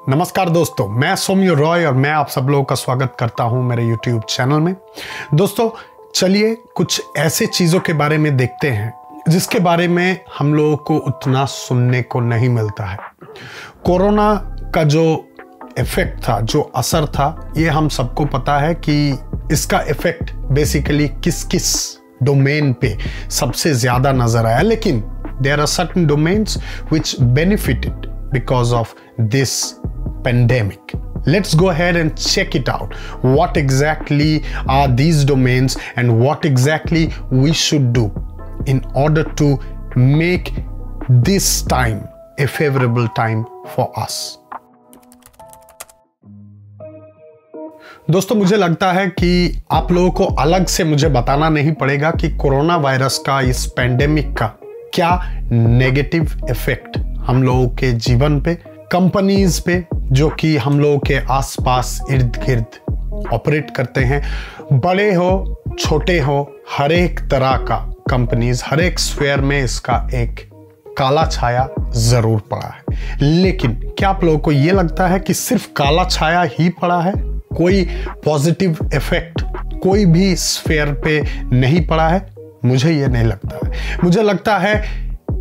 नमस्कार दोस्तों, मैं सौम्य रॉय और मैं आप सब लोगों का स्वागत करता हूं मेरे YouTube चैनल में। दोस्तों चलिए कुछ ऐसे चीज़ों के बारे में देखते हैं जिसके बारे में हम लोगों को उतना सुनने को नहीं मिलता है। कोरोना का जो इफेक्ट था, जो असर था, ये हम सबको पता है कि इसका इफेक्ट बेसिकली किस किस डोमेन पे सबसे ज़्यादा नज़र आया, लेकिन there are certain domains which benefited because of this pandemic. Let's go ahead and check it out. What exactly are these domains and what exactly we should do in order to make this time a favorable time for us. दोस्तों मुझे लगता है कि आप लोगों को अलग से मुझे बताना नहीं पड़ेगा कि कोरोना वायरस का, इस पैंडेमिक का क्या नेगेटिव इफेक्ट हम लोगों के जीवन पे, कंपनीज पे जो कि हम लोगों के आसपास इर्द गिर्द ऑपरेट करते हैं, बड़े हो छोटे हो, हर एक तरह का कंपनीज, हर एक स्फेयर में इसका एक काला छाया जरूर पड़ा है। लेकिन क्या आप लोगों को यह लगता है कि सिर्फ काला छाया ही पड़ा है, कोई पॉजिटिव इफेक्ट कोई भी स्फेयर पे नहीं पड़ा है? मुझे ये नहीं लगता है। मुझे लगता है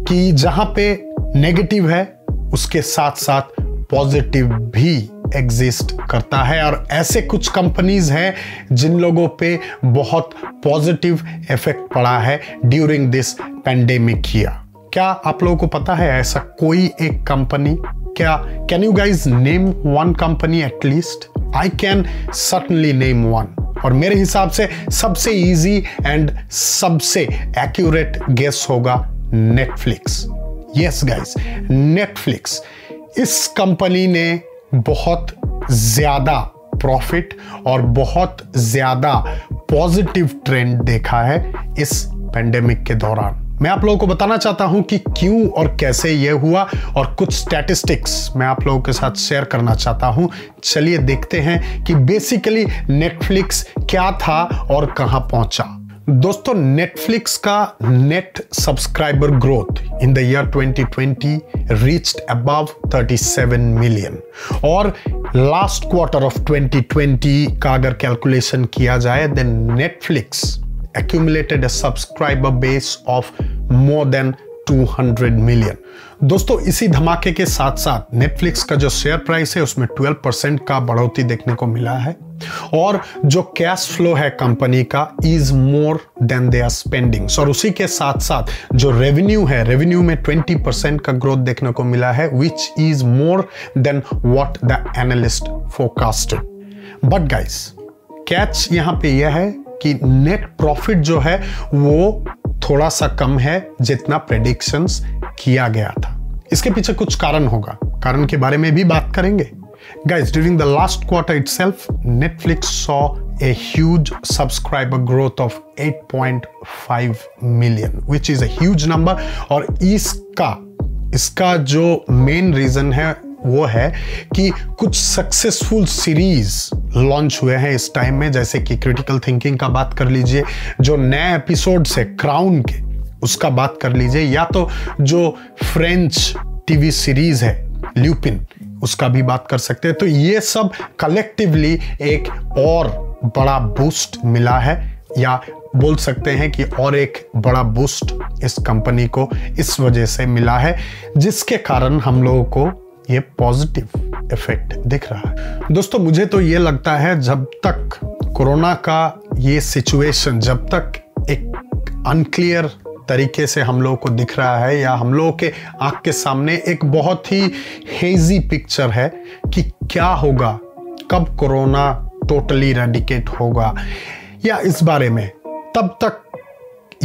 कि जहां पे नेगेटिव है उसके साथ साथ पॉजिटिव भी एग्जिस्ट करता है, और ऐसे कुछ कंपनीज हैं जिन लोगों पे बहुत पॉजिटिव इफेक्ट पड़ा है ड्यूरिंग दिस पैंडेमिक ईयर। क्या आप लोगों को पता है ऐसा कोई एक कंपनी? क्या can you guys name one company at least? I can certainly name one, और मेरे हिसाब से सबसे इजी एंड सबसे एक्यूरेट गेस होगा नेटफ्लिक्स। Yes guys, Netflix. इस कंपनी ने बहुत ज्यादा प्रॉफिट और बहुत ज्यादा पॉजिटिव ट्रेंड देखा है इस पेंडेमिक के दौरान। मैं आप लोगों को बताना चाहता हूं कि क्यों और कैसे यह हुआ, और कुछ स्टैटिस्टिक्स मैं आप लोगों के साथ शेयर करना चाहता हूं। चलिए देखते हैं कि बेसिकली नेटफ्लिक्स क्या था और कहां पहुंचा। दोस्तों नेटफ्लिक्स का net subscriber growth in the year 2020 reached above 37 million, और लास्ट क्वार्टर ऑफ 2020 का अगर कैलकुलेशन किया जाए then Netflix accumulated a subscriber base of more than 200 million। दोस्तों इसी धमाके के साथ साथ नेटफ्लिक्स का जो शेयर प्राइस है उसमें 12% का बढ़ोतरी देखने को मिला है, और जो कैश फ्लो है कंपनी का is more than their spendings, और उसी के साथ साथ जो रेवेन्यू है, रेवेन्यू में 20% का ग्रोथ देखने को मिला है, which is more then what the analyst forecasted. But guys catch यहां पे यह है कि नेट प्रॉफिट जो है वो थोड़ा सा कम है जितना प्रेडिक्शंस किया गया था। इसके पीछे कुछ कारण होगा, कारण के बारे में भी बात करेंगे। Guys, during the last quarter itself, Netflix saw a huge subscriber growth of 8.5 million, which is a huge number, और इसका जो मेन रीजन है वो है कि कुछ सक्सेसफुल सीरीज लॉन्च हुए हैं इस टाइम में, जैसे कि क्रिटिकल थिंकिंग का बात कर लीजिए, जो नए एपिसोड्स है क्राउन के उसका बात कर लीजिए, या तो जो फ्रेंच टीवी सीरीज है ल्यूपिन उसका भी बात कर सकते हैं। तो ये सब कलेक्टिवली एक और बड़ा बूस्ट मिला है, या बोल सकते हैं कि और एक बड़ा बूस्ट इस कंपनी को इस वजह से मिला है, जिसके कारण हम लोगों को ये पॉजिटिव इफेक्ट दिख रहा है। दोस्तों मुझे तो ये लगता है जब तक कोरोना का ये सिचुएशन, जब तक एक अनक्लियर तरीके से हम लोगों को दिख रहा है, या हम लोगों के आंख के सामने एक बहुत ही हेजी पिक्चर है कि क्या होगा, कब कोरोना टोटली इरेडिकेट होगा, या इस बारे में, तब तक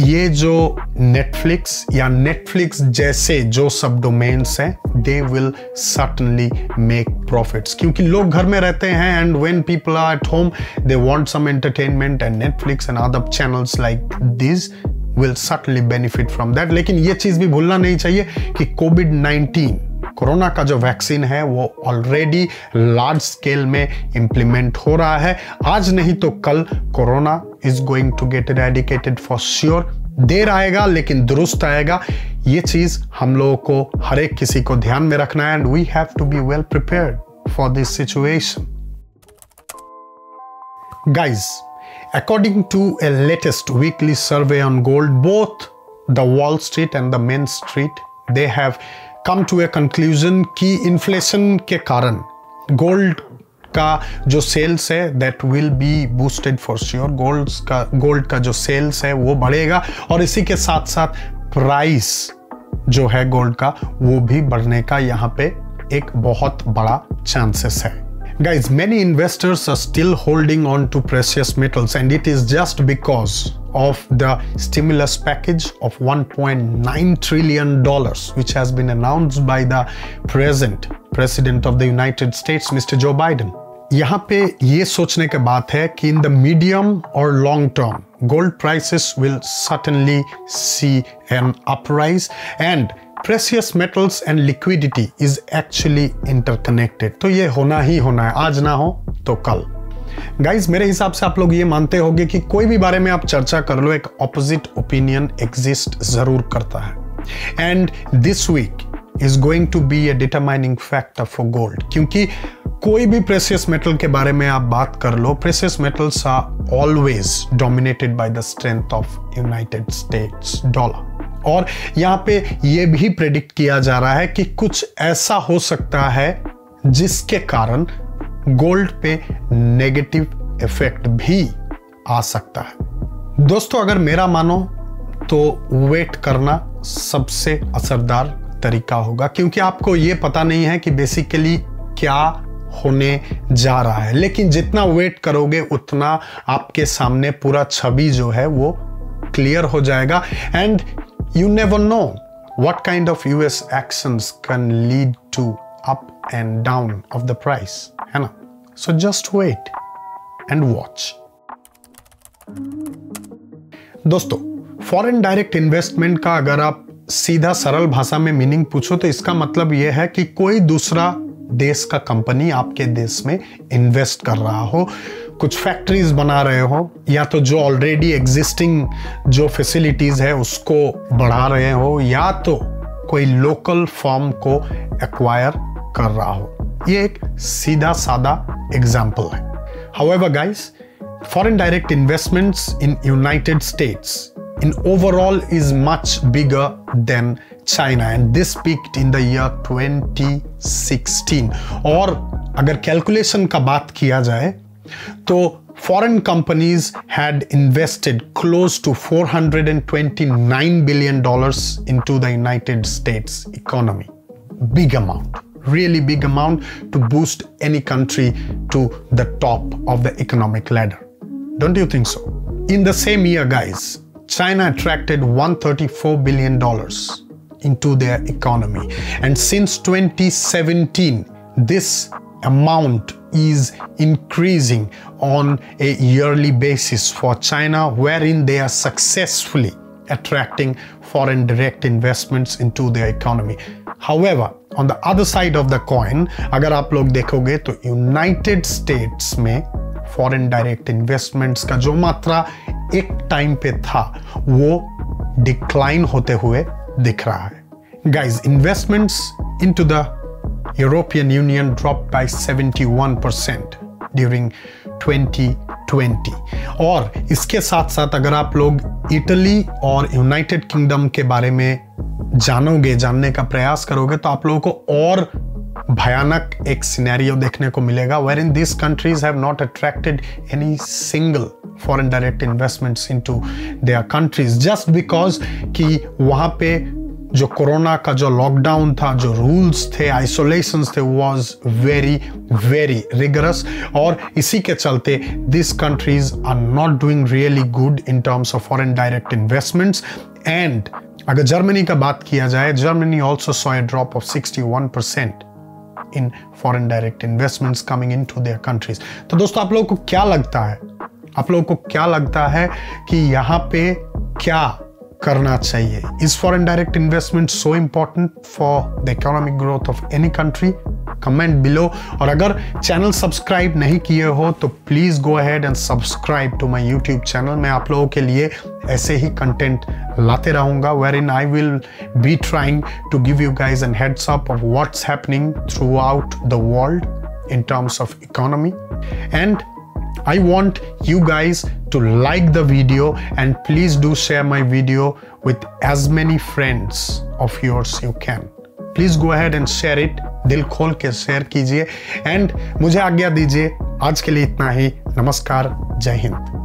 ये जो नेटफ्लिक्स या नेटफ्लिक्स जैसे जो सब डोमेन्स हैं they will certainly make profits, क्योंकि लोग घर में रहते हैं and when people are at home they want some entertainment, and Netflix and other channels like this will certainly benefit from that. लेकिन ये चीज भी भूलना नहीं चाहिए कि कोविड-19 कोरोना का जो वैक्सीन है वो ऑलरेडी लार्ज स्केल में इंप्लीमेंट हो रहा है। आज नहीं तो कल corona is going to get eradicated for sure. देर आएगा लेकिन दुरुस्त आएगा। ये चीज हम लोगों को, हर एक किसी को ध्यान में रखना है, and we have to be well prepared for this situation. Guys, according to a latest weekly survey on gold, both the Wall Street and the Main Street, they have come to a conclusion कि inflation के कारण gold का जो sales है that will be boosted for sure. Gold का जो sales है वो बढ़ेगा और इसी के साथ साथ प्राइस जो है गोल्ड का वो भी बढ़ने का यहाँ पे एक बहुत बड़ा चांसेस है. Guys, many investors are still holding on to precious metals, and it is just because of the stimulus package of $1.9 trillion which has been announced by the President of the United States, Mr. Joe Biden. यहाँ पे ये सोचने के बात है कि in the medium और long term gold prices will certainly see an uprise and precious metals and liquidity is actually interconnected. तो ये होना ही होना है, आज ना हो तो कल. गाइज, मेरे हिसाब से आप लोग ये मानते होंगे कि कोई भी बारे में आप चर्चा कर लो, एक ऑपोजिट ओपिनियन एग्जिस्ट जरूर करता है. And this week is going to be a determining factor for gold, क्योंकि कोई भी प्रेशियस मेटल के बारे में आप बात कर लो, precious metals are always dominated by the strength of United States dollar. और यहाँ पे ये भी प्रेडिक्ट किया जा रहा है कि कुछ ऐसा हो सकता है जिसके कारण गोल्ड पे नेगेटिव इफेक्ट भी आ सकता है. दोस्तों, अगर मेरा मानो तो वेट करना सबसे असरदार तरीका होगा, क्योंकि आपको ये पता नहीं है कि बेसिकली क्या होने जा रहा है. लेकिन जितना वेट करोगे उतना आपके सामने पूरा छवि जो है वो क्लियर हो जाएगा. And you never know what kind of US actions can lead to up and down of the price, है ना? So just wait and watch. दोस्तों, फॉरेन डायरेक्ट इन्वेस्टमेंट का अगर आप सीधा सरल भाषा में मीनिंग पूछो तो इसका मतलब यह है कि कोई दूसरा देश का कंपनी आपके देश में इन्वेस्ट कर रहा हो, कुछ फैक्ट्रीज बना रहे हो, या तो जो ऑलरेडी एग्जिस्टिंग जो फैसिलिटीज है उसको बढ़ा रहे हो, या तो कोई लोकल फर्म को एक्वायर कर रहा हो. ये एक सीधा सादा एग्जांपल है. However, guys, foreign direct investments in United States in overall is much bigger than China, and this peaked in the year 2016. और अगर कैलकुलेशन का बात किया जाए तो foreign companies had invested close to $429 billion into the United States economy. Big amount, really big amount to boost any country to the top of the economic ladder. Don't you think so? In the same year, guys, China attracted $134 billion into their economy. And since 2017, this amount is increasing on a yearly basis for China, wherein they are successfully attracting foreign direct investments into their economy. However, on the other side of the coin, अगर आप लोग देखोगे तो United states में foreign direct investments का जो मात्रा एक टाइम पे था वो डिक्लाइन होते हुए दिख रहा है. Guys, investments into the European Union dropped by 71% during 2020. और इसके साथ साथ अगर आप लोग इटली और यूनाइटेड किंगडम के बारे में जानने का प्रयास करोगे तो आप लोगों को और भयानक एक सिनेरियो देखने को मिलेगा, wherein these countries have not attracted any single foreign direct investments into their countries just because कि वहाँ पे जो कोरोना का जो लॉकडाउन था, जो रूल्स थे, आइसोलेशंस थे, वाज वेरी वेरी रिगरस. और इसी के चलते this countries are not doing really good in terms of foreign direct investments. And अगर जर्मनी का बात किया जाए, Germany also saw a drop of 61% in foreign direct investments coming into their countries. तो दोस्तों, आप लोगों को क्या लगता है, आप लोगों को क्या लगता है कि यहाँ पे क्या करना चाहिए? Is foreign direct investment so important for the economic growth of any country? Comment below. और अगर चैनल सब्सक्राइब नहीं किए हो तो please go ahead and subscribe to my YouTube channel. मैं आप लोगों के लिए ऐसे ही कंटेंट लाते रहूंगा, wherein I will be trying to give you guys a heads up of what's happening throughout the world in terms of economy. And I want you guys to like the video and please do share my video with as many friends of yours you can. Please go ahead and share it. दिल खोल के share कीजिए and मुझे आज्ञा दीजिए। आज के लिए इतना ही। नमस्कार, जय हिंद।